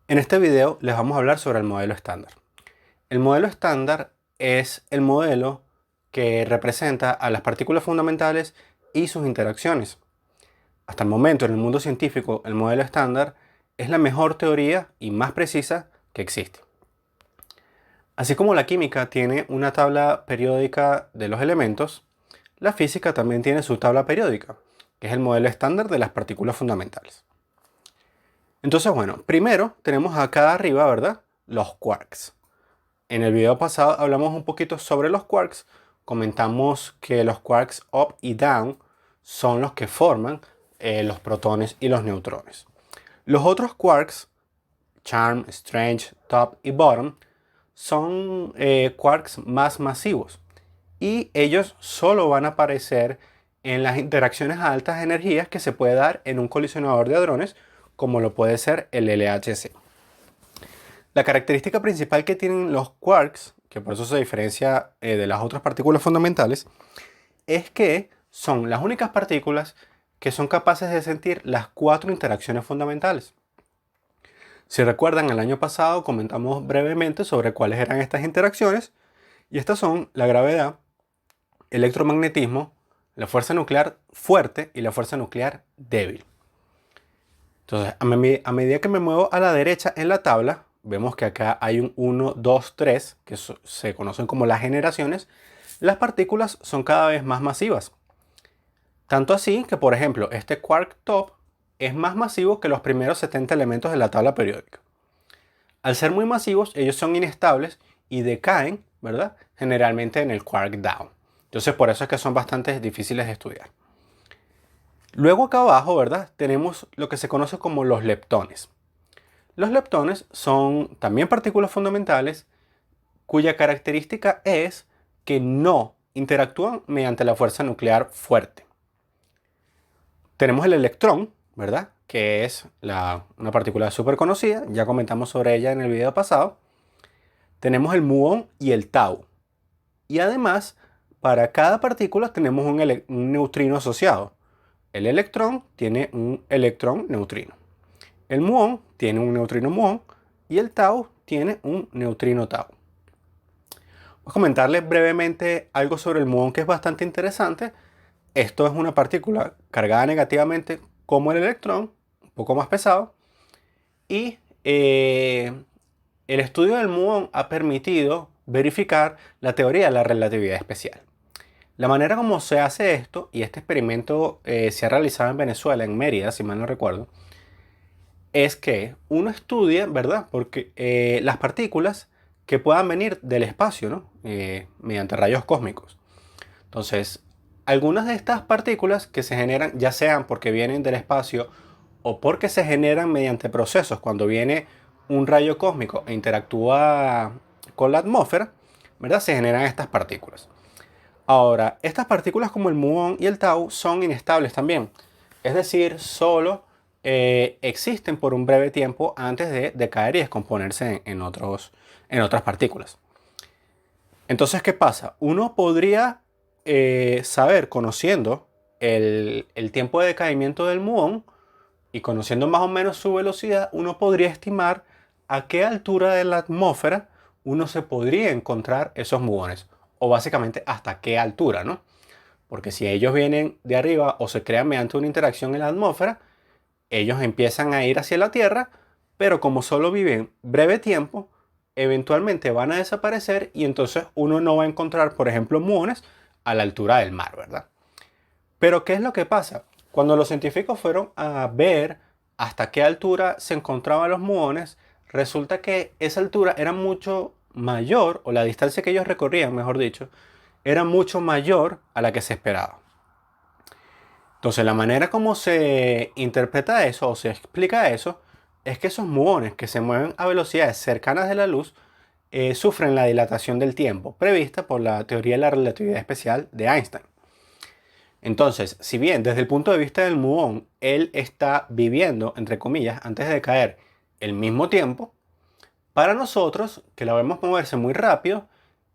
En este video les vamos a hablar sobre el modelo estándar. El modelo estándar es el modelo que representa a las partículas fundamentales y sus interacciones. Hasta el momento, en el mundo científico, el modelo estándar es la mejor teoría y más precisa que existe. Así como la química tiene una tabla periódica de los elementos, la física también tiene su tabla periódica, que es el modelo estándar de las partículas fundamentales. Entonces, bueno, primero tenemos acá arriba, ¿verdad? Los quarks. En el video pasado hablamos un poquito sobre los quarks. Comentamos que los quarks up y down son los que forman los protones y los neutrones. Los otros quarks, charm, strange, top y bottom, son quarks más masivos. Y ellos solo van a aparecer en las interacciones a altas energías que se puede dar en un colisionador de hadrones, como lo puede ser el LHC. La característica principal que tienen los quarks, que por eso se diferencia de las otras partículas fundamentales, es que son las únicas partículas que son capaces de sentir las 4 interacciones fundamentales. Si recuerdan, el año pasado comentamos brevemente sobre cuáles eran estas interacciones, y estas son la gravedad, electromagnetismo, la fuerza nuclear fuerte y la fuerza nuclear débil. Entonces, a medida que me muevo a la derecha en la tabla, vemos que acá hay un 1, 2, 3, que se conocen como las generaciones. Las partículas son cada vez más masivas. Tanto así que, por ejemplo, este quark top es más masivo que los primeros 70 elementos de la tabla periódica. Al ser muy masivos, ellos son inestables y decaen, ¿verdad? Generalmente en el quark down. Entonces, por eso es que son bastante difíciles de estudiar. Luego acá abajo, ¿verdad? Tenemos lo que se conoce como los leptones. Los leptones son también partículas fundamentales cuya característica es que no interactúan mediante la fuerza nuclear fuerte. Tenemos el electrón, ¿verdad? Que es una partícula súper conocida, ya comentamos sobre ella en el video pasado. Tenemos el muón y el tau. Y además, para cada partícula tenemos un neutrino asociado. El electrón tiene un electrón neutrino. El muón tiene un neutrino muón y el tau tiene un neutrino tau. Voy a comentarles brevemente algo sobre el muón que es bastante interesante. Esto es una partícula cargada negativamente como el electrón, un poco más pesado. Y el estudio del muón ha permitido verificar la teoría de la relatividad especial. La manera como se hace esto, y este experimento se ha realizado en Venezuela, en Mérida, si mal no recuerdo, es que uno estudia, ¿verdad? Porque las partículas que puedan venir del espacio, ¿no? Mediante rayos cósmicos. Entonces, algunas de estas partículas que se generan, ya sean porque vienen del espacio o porque se generan mediante procesos, cuando viene un rayo cósmico e interactúa con la atmósfera, ¿verdad? Se generan estas partículas. Ahora, estas partículas como el muón y el tau son inestables también. Es decir, solo existen por un breve tiempo antes de decaer y descomponerse en otras partículas. Entonces, ¿qué pasa? Uno podría saber, conociendo el tiempo de decaimiento del muón y conociendo más o menos su velocidad, uno podría estimar a qué altura de la atmósfera uno se podría encontrar esos muones. O básicamente hasta qué altura, ¿no? Porque si ellos vienen de arriba o se crean mediante una interacción en la atmósfera, ellos empiezan a ir hacia la Tierra, pero como solo viven breve tiempo, eventualmente van a desaparecer y entonces uno no va a encontrar, por ejemplo, muones a la altura del mar, ¿verdad? Pero ¿qué es lo que pasa? Cuando los científicos fueron a ver hasta qué altura se encontraban los muones, resulta que esa altura era mucho mayor, o la distancia que ellos recorrían, mejor dicho, era mucho mayor a la que se esperaba. Entonces, la manera como se interpreta eso o se explica eso es que esos muones que se mueven a velocidades cercanas de la luz sufren la dilatación del tiempo prevista por la teoría de la relatividad especial de Einstein. Entonces, si bien desde el punto de vista del muón, él está viviendo, entre comillas, antes de caer el mismo tiempo, para nosotros, que la vemos moverse muy rápido,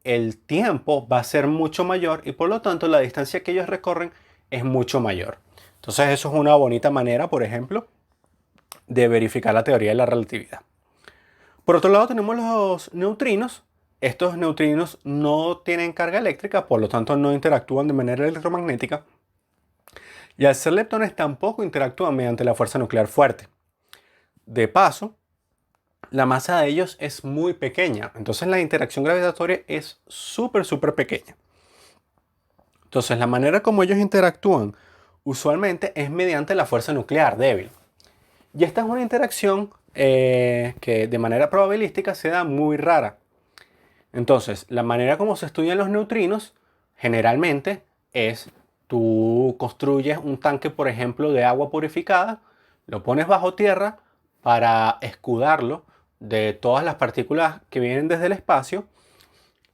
el tiempo va a ser mucho mayor y por lo tanto la distancia que ellos recorren es mucho mayor. Entonces eso es una bonita manera, por ejemplo, de verificar la teoría de la relatividad. Por otro lado tenemos los neutrinos. Estos neutrinos no tienen carga eléctrica, por lo tanto no interactúan de manera electromagnética. Y al ser leptones tampoco interactúan mediante la fuerza nuclear fuerte. De paso, la masa de ellos es muy pequeña. Entonces la interacción gravitatoria es súper pequeña. Entonces la manera como ellos interactúan usualmente es mediante la fuerza nuclear débil. Y esta es una interacción que de manera probabilística se da muy rara. Entonces, la manera como se estudian los neutrinos generalmente es tú construyes un tanque, por ejemplo, de agua purificada, lo pones bajo tierra para escudarlo de todas las partículas que vienen desde el espacio,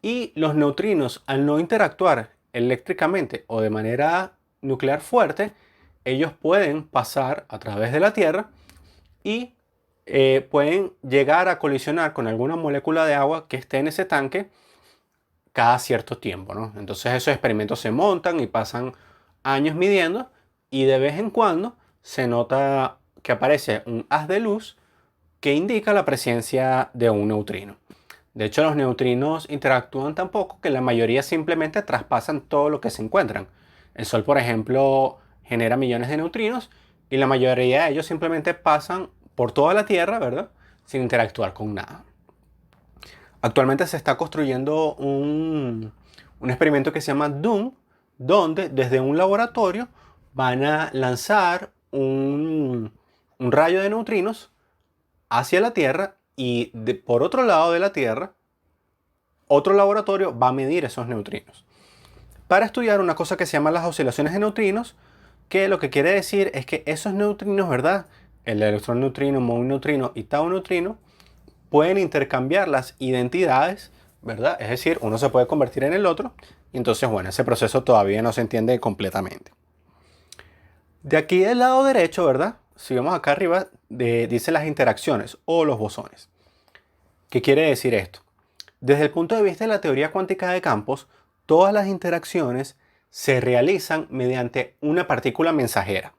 y los neutrinos, al no interactuar eléctricamente o de manera nuclear fuerte, ellos pueden pasar a través de la Tierra y pueden llegar a colisionar con alguna molécula de agua que esté en ese tanque cada cierto tiempo, ¿no? Entonces esos experimentos se montan y pasan años midiendo, y de vez en cuando se nota que aparece un haz de luz que indica la presencia de un neutrino. De hecho, los neutrinos interactúan tan poco que la mayoría simplemente traspasan todo lo que se encuentran. El Sol, por ejemplo, genera millones de neutrinos y la mayoría de ellos simplemente pasan por toda la Tierra, ¿verdad? Sin interactuar con nada. Actualmente se está construyendo un experimento que se llama DOOM, donde desde un laboratorio van a lanzar un rayo de neutrinos hacia la Tierra, y por otro lado de la Tierra, otro laboratorio va a medir esos neutrinos para estudiar una cosa que se llama las oscilaciones de neutrinos, que lo que quiere decir es que esos neutrinos, ¿verdad? El electrón neutrino, muon neutrino y tau neutrino pueden intercambiar las identidades, ¿verdad? Es decir, uno se puede convertir en el otro, y entonces, bueno, ese proceso todavía no se entiende completamente. De aquí del lado derecho, ¿verdad? Si vemos acá arriba, dice las interacciones o los bosones. ¿Qué quiere decir esto? Desde el punto de vista de la teoría cuántica de campos, todas las interacciones se realizan mediante una partícula mensajera.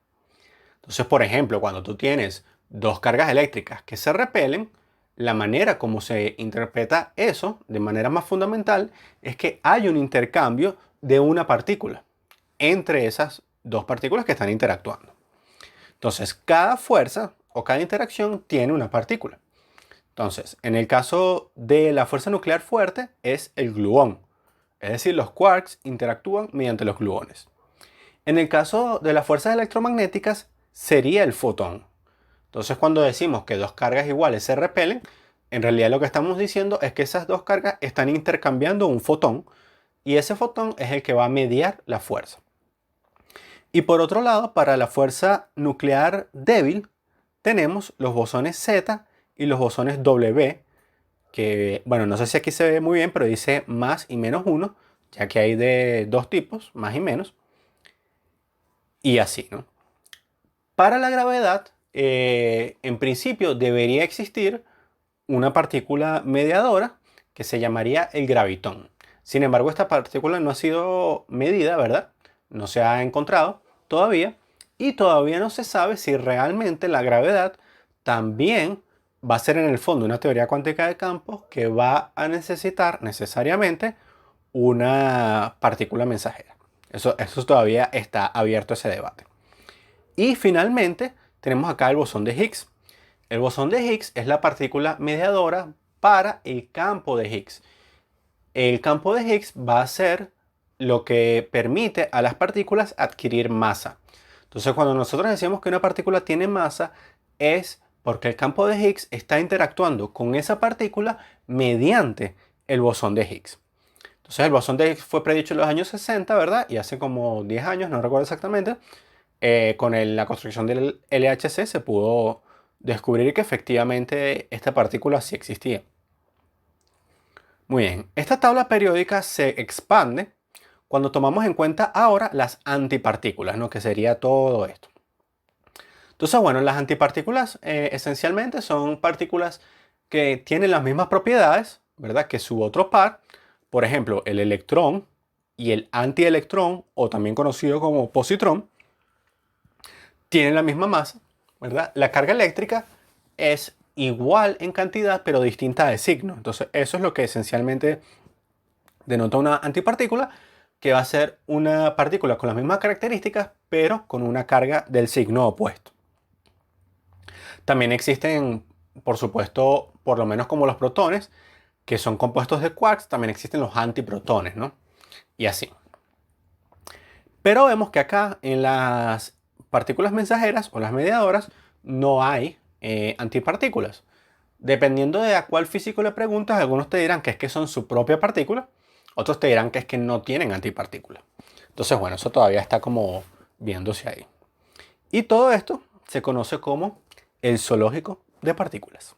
Entonces, por ejemplo, cuando tú tienes dos cargas eléctricas que se repelen, la manera como se interpreta eso de manera más fundamental es que hay un intercambio de una partícula entre esas dos partículas que están interactuando. Entonces, cada fuerza o cada interacción tiene una partícula. Entonces, en el caso de la fuerza nuclear fuerte es el gluón. Es decir, los quarks interactúan mediante los gluones. En el caso de las fuerzas electromagnéticas sería el fotón. Entonces, cuando decimos que dos cargas iguales se repelen, en realidad lo que estamos diciendo es que esas dos cargas están intercambiando un fotón, y ese fotón es el que va a mediar la fuerza. Y por otro lado, para la fuerza nuclear débil, tenemos los bosones Z y los bosones W, que, bueno, no sé si aquí se ve muy bien, pero dice más y menos 1, ya que hay de dos tipos, más y menos, y así, ¿no? Para la gravedad, en principio debería existir una partícula mediadora que se llamaría el gravitón. Sin embargo, esta partícula no ha sido medida, ¿verdad? No se ha encontrado todavía, y todavía no se sabe si realmente la gravedad también va a ser en el fondo una teoría cuántica de campos que va a necesitar necesariamente una partícula mensajera. Eso todavía está abierto ese debate. Y finalmente tenemos acá el bosón de Higgs. El bosón de Higgs es la partícula mediadora para el campo de Higgs. El campo de Higgs va a ser lo que permite a las partículas adquirir masa. Entonces, cuando nosotros decimos que una partícula tiene masa, es porque el campo de Higgs está interactuando con esa partícula mediante el bosón de Higgs. Entonces, el bosón de Higgs fue predicho en los años 60, ¿verdad? Y hace como 10 años, no recuerdo exactamente, con la construcción del LHC se pudo descubrir que efectivamente esta partícula sí existía. Muy bien, esta tabla periódica se expande cuando tomamos en cuenta ahora las antipartículas, ¿no? Que sería todo esto. Entonces, bueno, las antipartículas esencialmente son partículas que tienen las mismas propiedades, ¿verdad?, que su otro par. Por ejemplo, el electrón y el antielectrón, o también conocido como positrón, tienen la misma masa, ¿verdad? La carga eléctrica es igual en cantidad, pero distinta de signo. Entonces, eso es lo que esencialmente denota una antipartícula, que va a ser una partícula con las mismas características, pero con una carga del signo opuesto. También existen, por supuesto, por lo menos como los protones, que son compuestos de quarks, también existen los antiprotones, ¿no? Y así. Pero vemos que acá en las partículas mensajeras o las mediadoras no hay antipartículas. Dependiendo de a cuál físico le preguntas, algunos te dirán que es que son su propia partícula, otros te dirán que es que no tienen antipartícula. Entonces, bueno, eso todavía está como viéndose ahí. Y todo esto se conoce como el zoológico de partículas.